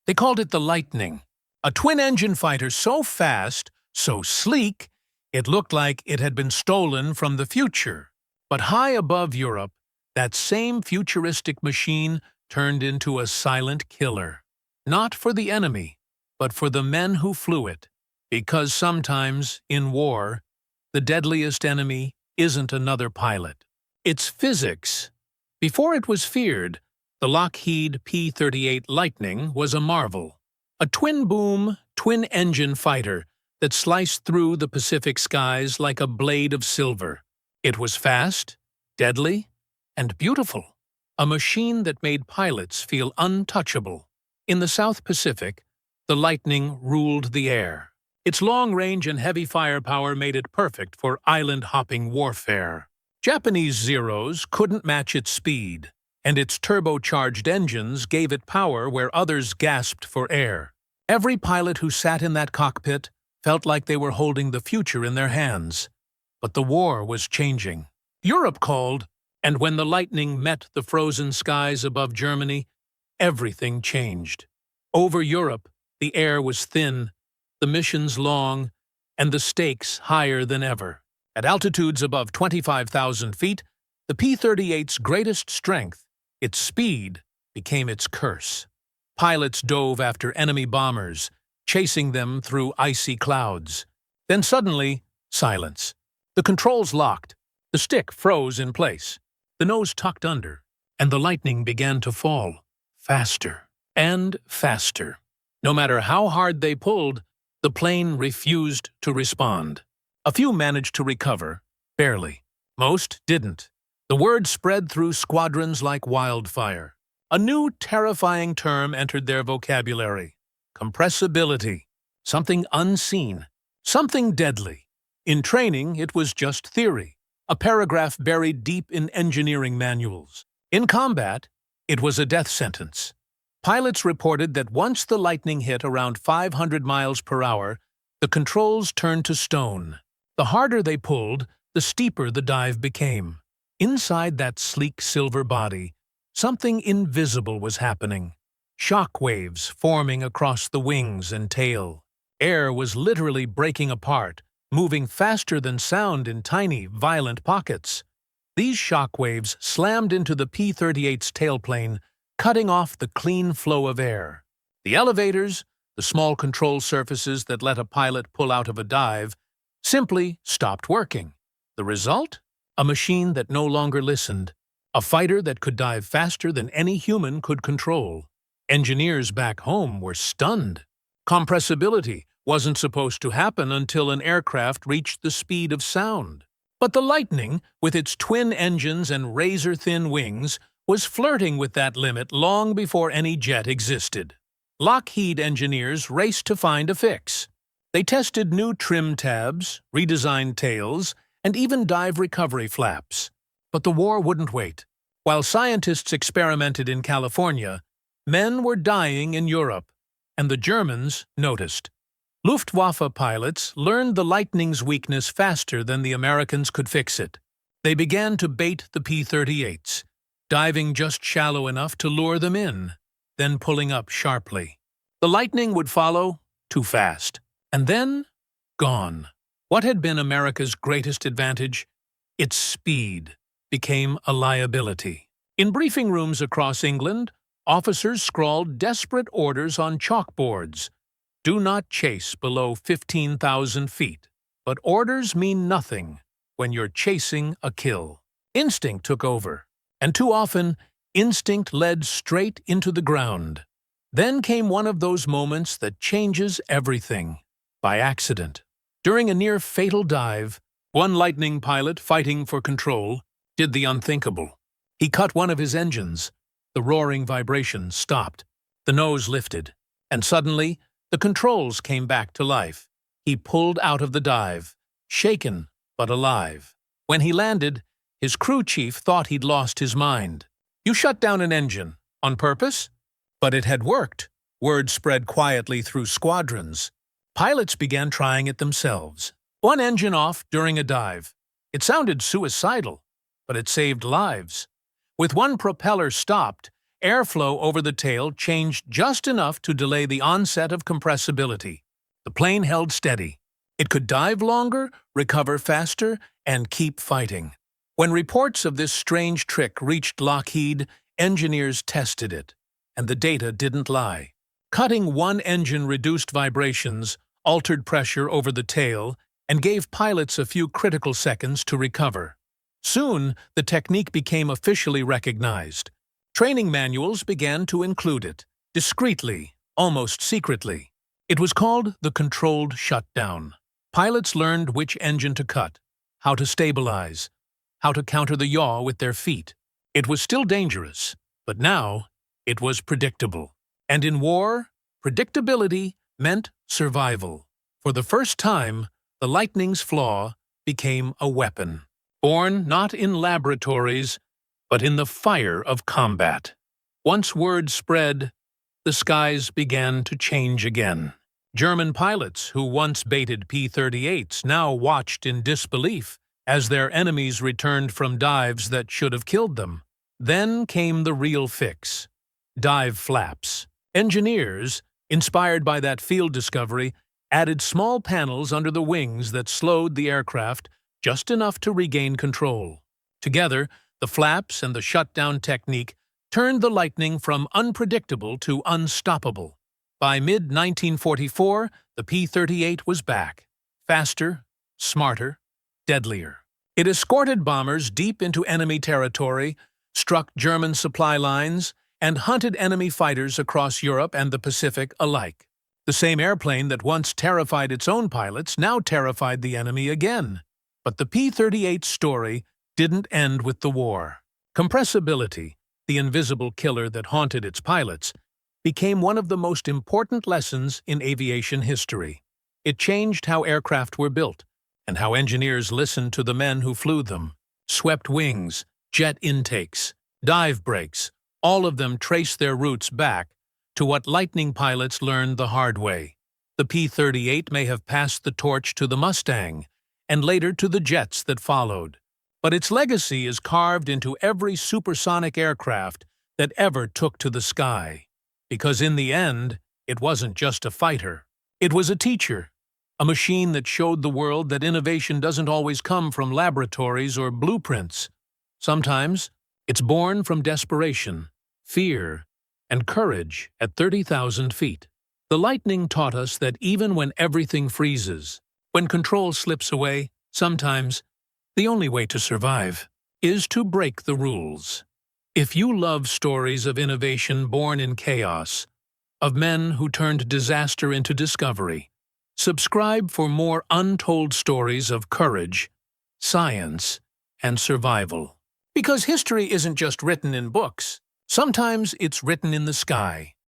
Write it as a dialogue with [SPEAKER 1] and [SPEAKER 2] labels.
[SPEAKER 1] They called it the Lightning, a twin-engine fighter so fast, so sleek, it looked like it had been stolen from the future. But high above Europe, that same futuristic machine turned into a silent killer. Not for the enemy, but for the men who flew it. Because sometimes, in war, the deadliest enemy isn't another pilot. It's physics. Before it was feared, the Lockheed P-38 Lightning was a marvel. A twin-boom, twin-engine fighter that sliced through the Pacific skies like a blade of silver. It was fast, deadly, and beautiful. A machine that made pilots feel untouchable. In the South Pacific, the Lightning ruled the air. Its long range and heavy firepower made it perfect for island-hopping warfare. Japanese Zeros couldn't match its speed, and its turbocharged engines gave it power where others gasped for air. Every pilot who sat in that cockpit felt like they were holding the future in their hands. But the war was changing. Europe called, and when the Lightning met the frozen skies above Germany, everything changed. Over Europe, the air was thin, the missions long, and the stakes higher than ever. At altitudes above 25,000 feet, the P-38's greatest strength, its speed, became its curse. Pilots dove after enemy bombers, chasing them through icy clouds. Then suddenly, silence. The controls locked, the stick froze in place, the nose tucked under, and the Lightning began to fall, faster and faster. No matter how hard they pulled, the plane refused to respond. A few managed to recover, barely. Most didn't. The word spread through squadrons like wildfire. A new terrifying term entered their vocabulary: compressibility. Something unseen, something deadly. In training, it was just theory, a paragraph buried deep in engineering manuals. In combat, it was a death sentence. Pilots reported that once the Lightning hit around 500 miles per hour, the controls turned to stone. The harder they pulled, the steeper the dive became. Inside that sleek silver body, something invisible was happening. Shock waves forming across the wings and tail. Air was literally breaking apart, moving faster than sound in tiny, violent pockets. These shock waves slammed into the P-38's tailplane, cutting off the clean flow of air. The elevators, the small control surfaces that let a pilot pull out of a dive, simply stopped working. The result? A machine that no longer listened. A fighter that could dive faster than any human could control. Engineers back home were stunned. Compressibility wasn't supposed to happen until an aircraft reached the speed of sound. But the Lightning, with its twin engines and razor-thin wings, was flirting with that limit long before any jet existed. Lockheed engineers raced to find a fix. They tested new trim tabs, redesigned tails, and even dive recovery flaps. But the war wouldn't wait. While scientists experimented in California, men were dying in Europe, and the Germans noticed. Luftwaffe pilots learned the Lightning's weakness faster than the Americans could fix it. They began to bait the P-38s, diving just shallow enough to lure them in, then pulling up sharply. The Lightning would follow, too fast, and then gone. What had been America's greatest advantage? Its speed became a liability. In briefing rooms across England, officers scrawled desperate orders on chalkboards. Do not chase below 15,000 feet. But orders mean nothing when you're chasing a kill. Instinct took over, and too often, instinct led straight into the ground. Then came one of those moments that changes everything, by accident. During a near-fatal dive, one Lightning pilot fighting for control did the unthinkable. He cut one of his engines. The roaring vibration stopped. The nose lifted, and suddenly, the controls came back to life. He pulled out of the dive, shaken but alive. When he landed, his crew chief thought he'd lost his mind. "You shut down an engine, on purpose?" But it had worked. Word spread quietly through squadrons. Pilots began trying it themselves. One engine off during a dive. It sounded suicidal, but it saved lives. With one propeller stopped, airflow over the tail changed just enough to delay the onset of compressibility. The plane held steady. It could dive longer, recover faster, and keep fighting. When reports of this strange trick reached Lockheed, engineers tested it, and the data didn't lie. Cutting one engine reduced vibrations, altered pressure over the tail, and gave pilots a few critical seconds to recover. Soon, the technique became officially recognized. Training manuals began to include it, discreetly, almost secretly. It was called the controlled shutdown. Pilots learned which engine to cut, how to stabilize, how to counter the yaw with their feet. It was still dangerous, but now it was predictable. And in war, predictability meant survival. For the first time, the lightning's flaw became a weapon, born not in laboratories, but in the fire of combat. Once word spread, the skies began to change again. German pilots who once baited P-38s now watched in disbelief as their enemies returned from dives that should have killed them. Then came the real fix: dive flaps. Engineers, inspired by that field discovery, added small panels under the wings that slowed the aircraft just enough to regain control. Together, the flaps and the shutdown technique turned the Lightning from unpredictable to unstoppable. By mid-1944, the P-38 was back. Faster, smarter, deadlier. It escorted bombers deep into enemy territory, struck German supply lines, and hunted enemy fighters across Europe and the Pacific alike. The same airplane that once terrified its own pilots now terrified the enemy again. But the P-38's story didn't end with the war. Compressibility, the invisible killer that haunted its pilots, became one of the most important lessons in aviation history. It changed how aircraft were built and how engineers listened to the men who flew them. Swept wings, jet intakes, dive brakes, all of them trace their roots back to what Lightning pilots learned the hard way. The P-38 may have passed the torch to the Mustang, and later to the jets that followed. But its legacy is carved into every supersonic aircraft that ever took to the sky. Because in the end, it wasn't just a fighter. It was a teacher, a machine that showed the world that innovation doesn't always come from laboratories or blueprints. Sometimes, it's born from desperation, fear, and courage at 30,000 feet. The Lightning taught us that even when everything freezes, when control slips away, sometimes the only way to survive is to break the rules. If you love stories of innovation born in chaos, of men who turned disaster into discovery, subscribe for more untold stories of courage, science, and survival. Because history isn't just written in books. Sometimes it's written in the sky.